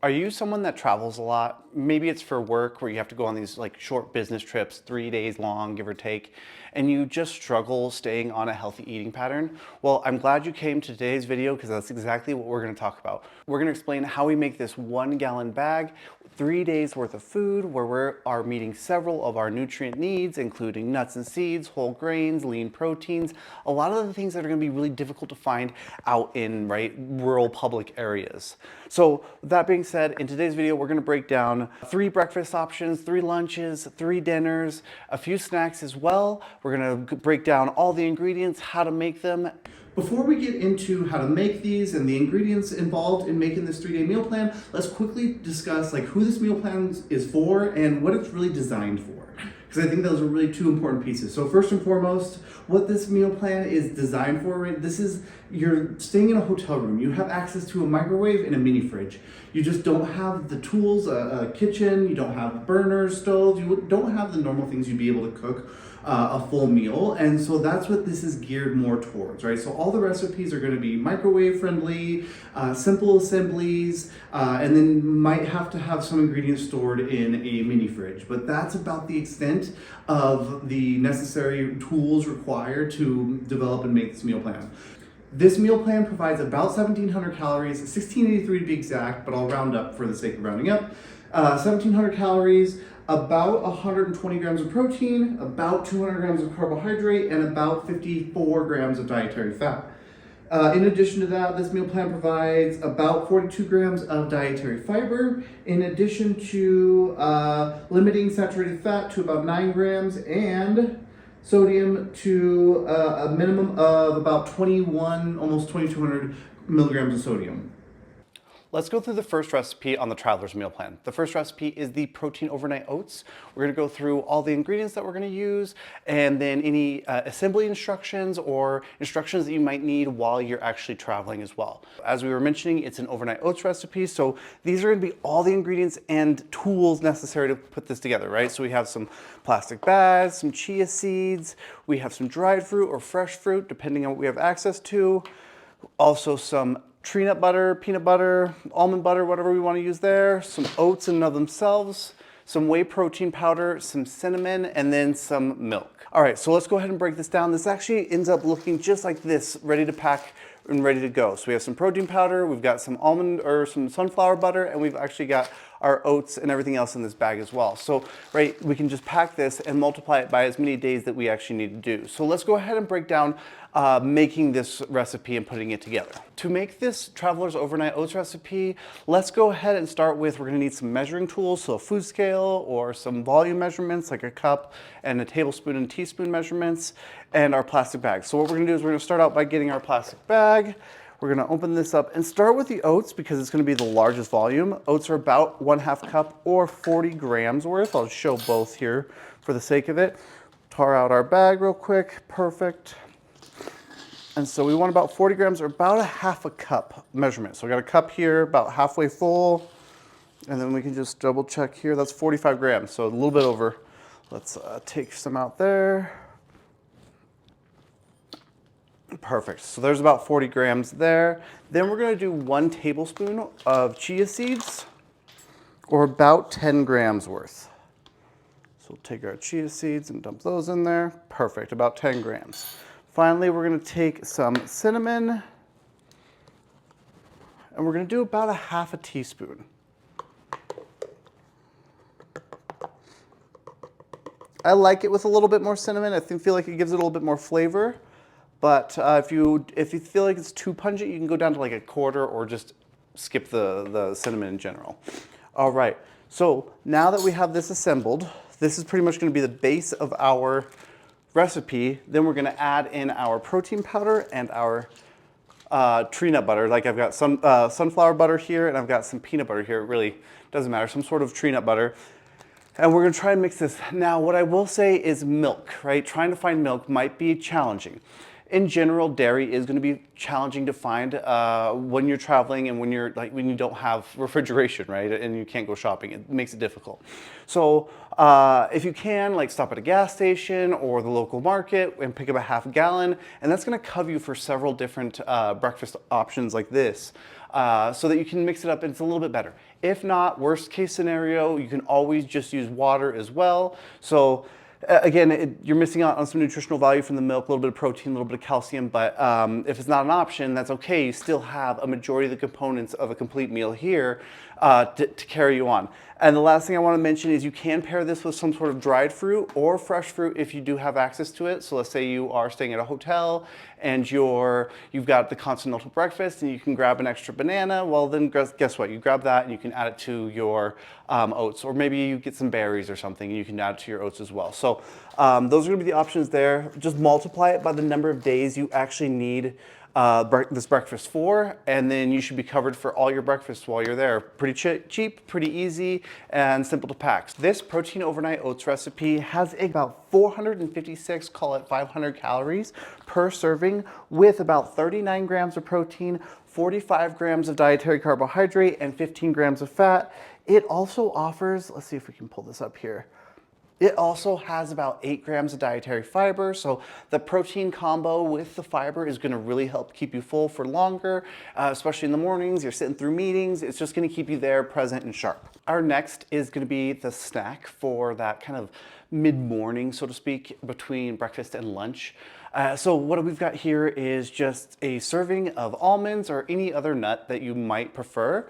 Are you someone that travels a lot? Maybe it's for work where you have to go on these like short business trips, 3 days long, give or take, and you just struggle staying on a healthy eating pattern. Well, I'm glad you came to today's video because that's exactly what we're gonna talk about. We're gonna explain how we make this 1 gallon bag, 3 days worth of food where we are meeting several of our nutrient needs, including nuts and seeds, whole grains, lean proteins, a lot of the things that are gonna be really difficult to find out in rural public areas. So with that being said, in today's video, we're gonna break down 3 breakfast options, 3 lunches, 3 dinners, a few snacks as well. We're gonna break down all the ingredients, how to make them. Before we get into how to make these and the ingredients involved in making this 3-day meal plan, let's quickly discuss like who this meal plan is for and what it's really designed for. Because I think those are really 2 important pieces. So first and foremost, what this meal plan is designed for, right? This is, you're staying in a hotel room. You have access to a microwave and a mini fridge. You just don't have the tools, a kitchen, you don't have burners, stoves, you don't have the normal things you'd be able to cook a full meal. And so that's what this is geared more towards, right? So all the recipes are gonna be microwave friendly, simple assemblies, and then might have to have some ingredients stored in a mini fridge. But that's about the extent of the necessary tools required to develop and make this meal plan. This meal plan provides about 1,700 calories, 1,683 to be exact, but I'll round up for the sake of rounding up. 1,700 calories, about 120 grams of protein, about 200 grams of carbohydrate, and about 54 grams of dietary fat. In addition to that, this meal plan provides about 42 grams of dietary fiber, in addition to limiting saturated fat to about 9 grams and sodium to a minimum of about 21, almost 2,200 milligrams of sodium. Let's go through the first recipe on the Traveler's Meal Plan. The first recipe is the Protein Overnight Oats. We're gonna go through all the ingredients that we're gonna use and then any assembly instructions or instructions that you might need while you're actually traveling as well. As we were mentioning, it's an overnight oats recipe, so these are gonna be all the ingredients and tools necessary to put this together, right? So we have some plastic bags, some chia seeds, we have some dried fruit or fresh fruit, depending on what we have access to. Also some tree nut butter, peanut butter, almond butter, whatever we want to use there, some oats in and of themselves, some whey protein powder, some cinnamon, and then some milk. All right, so let's go ahead and break this down. This actually ends up looking just like this, ready to pack and ready to go. So we have some protein powder, we've got some almond or some sunflower butter, and we've actually got our oats and everything else in this bag as well. So, right, we can just pack this and multiply it by as many days that we actually need to do. So let's go ahead and break down making this recipe and putting it together. To make this Traveler's Overnight Oats recipe, let's go ahead and start with, we're gonna need some measuring tools, so a food scale or some volume measurements like a cup and a tablespoon and teaspoon measurements, and our plastic bag. So what we're gonna do is we're gonna start out by getting our plastic bag. We're gonna open this up and start with the oats because it's gonna be the largest volume. Oats are about 1/2 cup or 40 grams worth. I'll show both here for the sake of it. Tar out our bag real quick, perfect. And so we want about 40 grams or about 1/2 cup measurement. So I got a cup here, about halfway full. And then we can just double check here. That's 45 grams, so a little bit over. Let's take some out there. Perfect, so there's about 40 grams there. Then we're gonna do 1 tablespoon of chia seeds or about 10 grams worth. So we'll take our chia seeds and dump those in there. Perfect, about 10 grams. Finally, we're gonna take some cinnamon and we're gonna do about 1/2 teaspoon. I like it with a little bit more cinnamon. I feel like it gives it a little bit more flavor. But if you feel like it's too pungent, you can go down to like 1/4 or just skip the cinnamon in general. All right, so now that we have this assembled, this is pretty much gonna be the base of our recipe. Then we're gonna add in our protein powder and our tree nut butter. Like I've got some sunflower butter here and I've got some peanut butter here. It really doesn't matter, some sort of tree nut butter. And we're gonna try and mix this. Now, what I will say is milk, right? Trying to find milk might be challenging. in general, dairy is going to be challenging to find when you're traveling and when you don't have refrigeration, right? And you can't go shopping. It makes it difficult. So if you can, like, stop at a gas station or the local market and pick up a half gallon, and that's going to cover you for several different breakfast options like this. So that you can mix it up and it's a little bit better. If not, worst case scenario, you can always just use water as well. So again, you're missing out on some nutritional value from the milk, a little bit of protein, a little bit of calcium, but if it's not an option, that's okay. You still have a majority of the components of a complete meal here to carry you on. And the last thing I want to mention is you can pair this with some sort of dried fruit or fresh fruit if you do have access to it. So let's say you are staying at a hotel and you've got the continental breakfast and you can grab an extra banana. Well, then guess what? You grab that and you can add it to your oats, or maybe you get some berries or something and you can add it to your oats as well. So those are going to be the options there. Just multiply it by the number of days you actually need this breakfast for, and then you should be covered for all your breakfasts while you're there. Pretty cheap, pretty easy, and simple to pack. This protein overnight oats recipe has about 456, call it 500 calories per serving, with about 39 grams of protein, 45 grams of dietary carbohydrate, and 15 grams of fat. It also offers, let's see if we can pull this up here. It also has about 8 grams of dietary fiber, so the protein combo with the fiber is going to really help keep you full for longer, especially in the mornings. You're sitting through meetings. It's just going to keep you there, present and sharp. Our next is going to be the snack for that kind of mid-morning, so to speak, between breakfast and lunch. So what we've got here is just a serving of almonds or any other nut that you might prefer,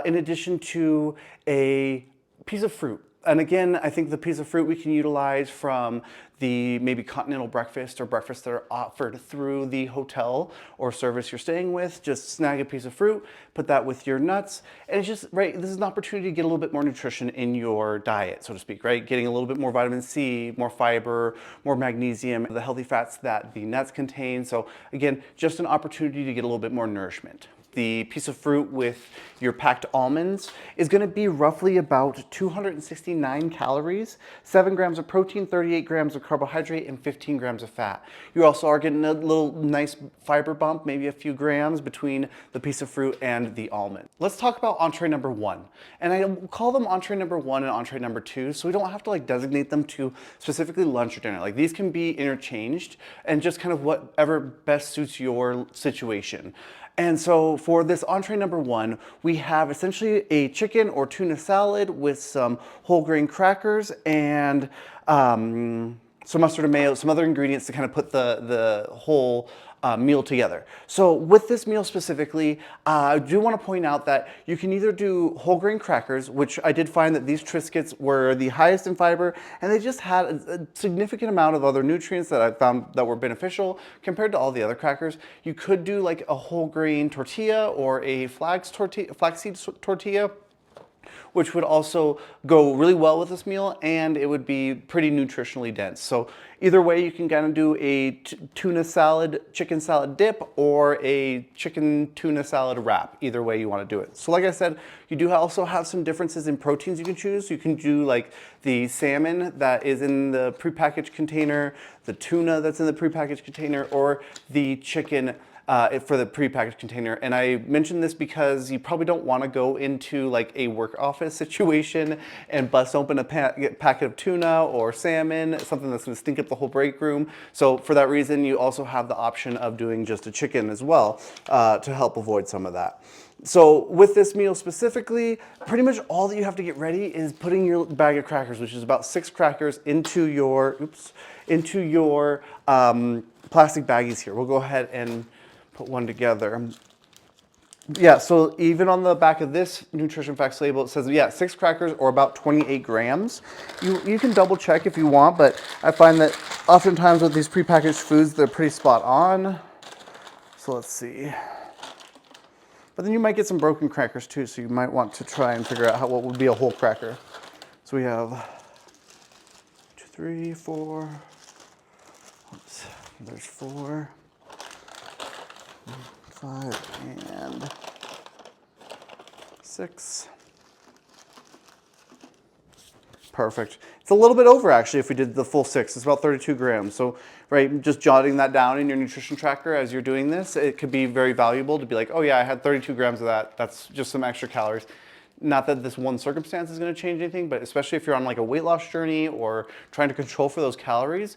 in addition to a piece of fruit. And again, I think the piece of fruit we can utilize from the maybe continental breakfast or breakfast that are offered through the hotel or service you're staying with. Just snag a piece of fruit, put that with your nuts, and it's just, right, this is an opportunity to get a little bit more nutrition in your diet, so to speak, right? Getting a little bit more vitamin C, more fiber, more magnesium, the healthy fats that the nuts contain. So again, just an opportunity to get a little bit more nourishment. The piece of fruit with your packed almonds is going to be roughly about 269 calories, 7 grams of protein, 38 grams of carbohydrate, and 15 grams of fat. You also are getting a little nice fiber bump, maybe a few grams between the piece of fruit and the almond. Let's talk about entree number 1. And I call them entree number 1 and entree number 2, so we don't have to like designate them to specifically lunch or dinner. Like, these can be interchanged and just kind of whatever best suits your situation. And so for this entree number 1, we have essentially a chicken or tuna salad with some whole grain crackers and some mustard and mayo, some other ingredients to kind of put the whole meal together. So with this meal specifically, I do want to point out that you can either do whole grain crackers, which I did find that these Triscuits were the highest in fiber, and they just had a significant amount of other nutrients that I found that were beneficial compared to all the other crackers. You could do like a whole grain tortilla or a flaxseed tortilla, which would also go really well with this meal, and it would be pretty nutritionally dense. So either way, you can kind of do a tuna salad, chicken salad dip, or a chicken tuna salad wrap, either way you want to do it. So like I said, you do also have some differences in proteins you can choose. You can do like the salmon that is in the prepackaged container, the tuna that's in the prepackaged container, or the chicken for the prepackaged container. And I mention this because you probably don't want to go into like a work office situation and bust open a packet of tuna or salmon, something that's going to stink up the whole break room. So for that reason, you also have the option of doing just a chicken as well to help avoid some of that. So with this meal specifically, pretty much all that you have to get ready is putting your bag of crackers, which is about 6 crackers, into your plastic baggies here. We'll go ahead and put one together. Yeah, so even on the back of this nutrition facts label, it says, yeah, 6 crackers or about 28 grams. You can double check if you want, but I find that oftentimes with these prepackaged foods, they're pretty spot on. So let's see. But then you might get some broken crackers too, so you might want to try and figure out what would be a whole cracker. So we have 2, 3, 4. Oops, there's 4. 5 and 6. Perfect. It's a little bit over actually if we did the full 6. It's about 32 grams. So, right, just jotting that down in your nutrition tracker as you're doing this, it could be very valuable to be like, oh yeah, I had 32 grams of that. That's just some extra calories. Not that this one circumstance is going to change anything, but especially if you're on like a weight loss journey or trying to control for those calories,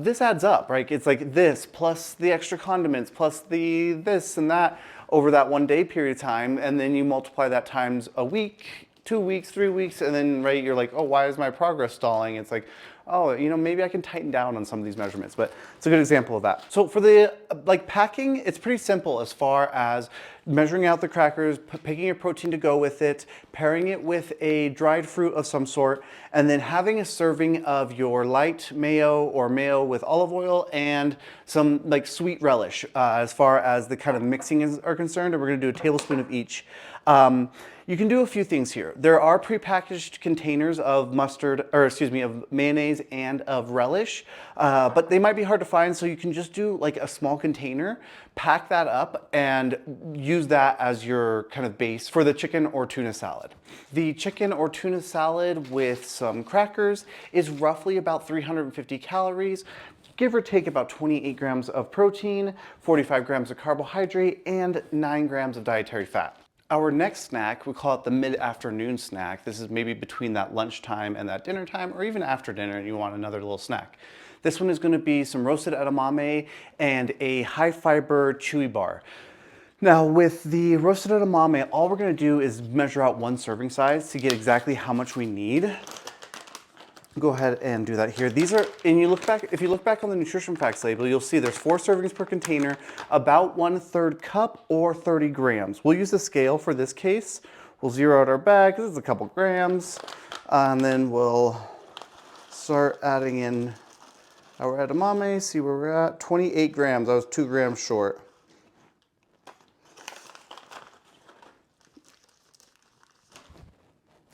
this adds up, right? It's like this plus the extra condiments plus the this and that over that 1 day period of time, and then you multiply that times a week, 2 weeks, 3 weeks, and then right, you're like, oh, why is my progress stalling? It's like, oh, you know, maybe I can tighten down on some of these measurements, but it's a good example of that. So for the like packing, it's pretty simple as far as measuring out the crackers, picking your protein to go with it, pairing it with a dried fruit of some sort, and then having a serving of your light mayo or mayo with olive oil and some like sweet relish as far as the kind of mixing are concerned, and we're gonna do a tablespoon of each. You can do a few things here. There are prepackaged containers of mustard, or excuse me, of mayonnaise and of relish, but they might be hard to find, so you can just do like a small container, pack that up, and use that as your kind of base for the chicken or tuna salad. The chicken or tuna salad with some crackers is roughly about 350 calories, give or take about 28 grams of protein, 45 grams of carbohydrate, and 9 grams of dietary fat. Our next snack, we call it the mid-afternoon snack. This is maybe between that lunchtime and that dinner time, or even after dinner and you want another little snack. This one is going to be some roasted edamame and a high-fiber chewy bar. Now with the roasted edamame, all we're going to do is measure out 1 serving size to get exactly how much we need. Go ahead and do that here. These are, and you look back, if you look back on the nutrition facts label, you'll see there's 4 servings per container, about 1/3 cup or 30 grams. We'll use the scale for this case. We'll zero out our bag, this is a couple grams, and then we'll start adding in our edamame, see where we're at. 28 grams, I was 2 grams short.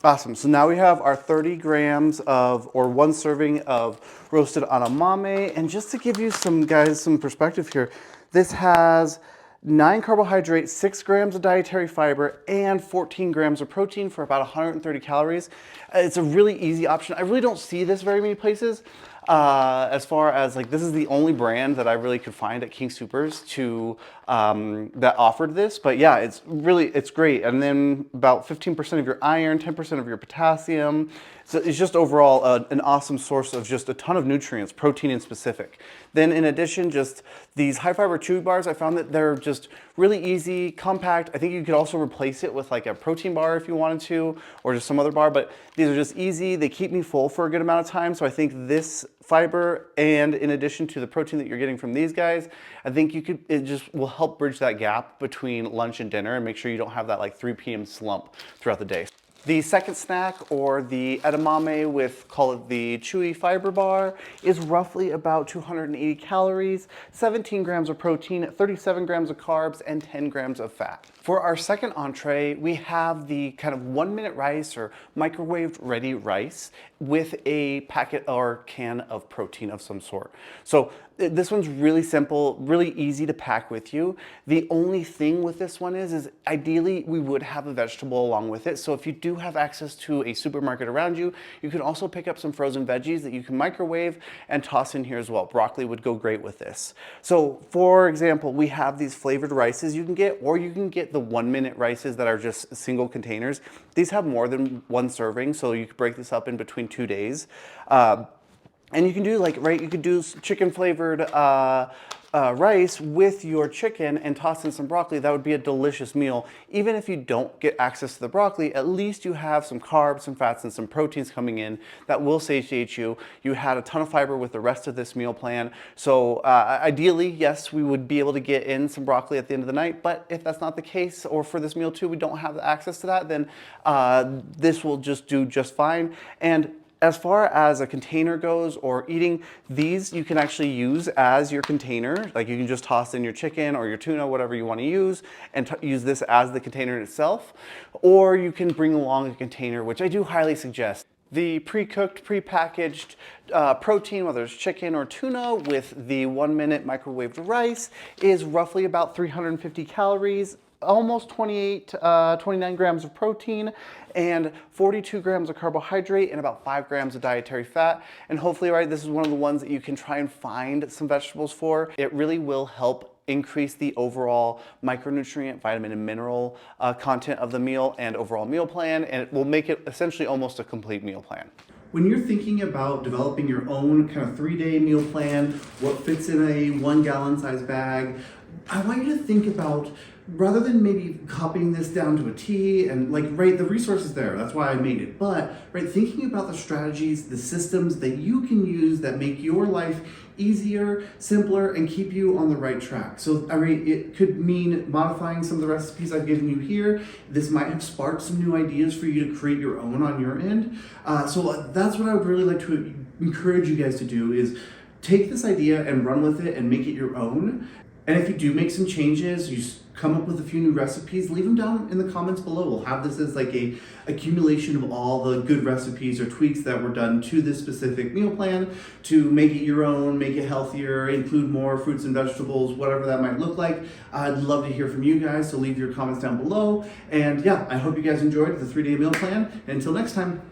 Awesome, so now we have our 30 grams of, or 1 serving of roasted edamame. And just to give you some, guys, some perspective here, this has 9 carbohydrates, 6 grams of dietary fiber, and 14 grams of protein for about 130 calories. It's a really easy option. I really don't see this very many places. As far as like, this is the only brand that I really could find at King Soopers to that offered this, but yeah, it's great. And then about 15% of your iron, 10% of your potassium. So it's just overall an awesome source of just a ton of nutrients, protein in specific. Then in addition, just these high fiber chewy bars, I found that they're just really easy, compact. I think you could also replace it with like a protein bar if you wanted to, or just some other bar, but these are just easy. They keep me full for a good amount of time. So I think this fiber, and in addition to the protein that you're getting from these guys, I think it just will help bridge that gap between lunch and dinner and make sure you don't have that like 3 p.m. slump throughout the day. The second snack, or the edamame with, call it the chewy fiber bar, is roughly about 280 calories, 17 grams of protein, 37 grams of carbs, and 10 grams of fat. For our second entree, we have the kind of 1-minute rice or microwave ready rice with a packet or can of protein of some sort. So this one's really simple, really easy to pack with you. The only thing with this one is ideally we would have a vegetable along with it. So if you do have access to a supermarket around you, you can also pick up some frozen veggies that you can microwave and toss in here as well. Broccoli would go great with this. So for example, we have these flavored rices you can get, or you can get the 1-minute rices that are just single containers. These have more than 1 serving, so you could break this up in between 2 days. And you can do like, right, you could do chicken flavored rice with your chicken and toss in some broccoli. That would be a delicious meal. Even if you don't get access to the broccoli, at least you have some carbs, some fats, and some proteins coming in that will satiate you. You had a ton of fiber with the rest of this meal plan. So ideally, yes, we would be able to get in some broccoli at the end of the night, but if that's not the case, or for this meal too, we don't have access to that, then this will just do just fine. And as far as a container goes, or eating these, you can actually use as your container. Like you can just toss in your chicken or your tuna, whatever you want to use, and use this as the container itself. Or you can bring along a container, which I do highly suggest. The pre-cooked, pre-packaged protein, whether it's chicken or tuna, with the 1-minute microwaved rice is roughly about 350 calories. almost 29 grams of protein and 42 grams of carbohydrate and about 5 grams of dietary fat. And hopefully, right, this is one of the ones that you can try and find some vegetables for. It really will help increase the overall micronutrient, vitamin, and mineral content of the meal and overall meal plan, and it will make it essentially almost a complete meal plan. When you're thinking about developing your own kind of 3-day meal plan, what fits in a 1-gallon size bag, I want you to think about, rather than maybe copying this down to a T and like, right, the resources there, that's why I made it, but right, thinking about the strategies, the systems that you can use that make your life easier, simpler, and keep you on the right track. So I mean, it could mean modifying some of the recipes I've given you here. This might have sparked some new ideas for you to create your own on your end. So that's what I would really like to encourage you guys to do, is take this idea and run with it and make it your own. And if you do make some changes, you come up with a few new recipes, leave them down in the comments below. We'll have this as like a accumulation of all the good recipes or tweaks that were done to this specific meal plan to make it your own, make it healthier, include more fruits and vegetables, whatever that might look like. I'd love to hear from you guys, so leave your comments down below. And yeah, I hope you guys enjoyed the 3-day meal plan. And until next time.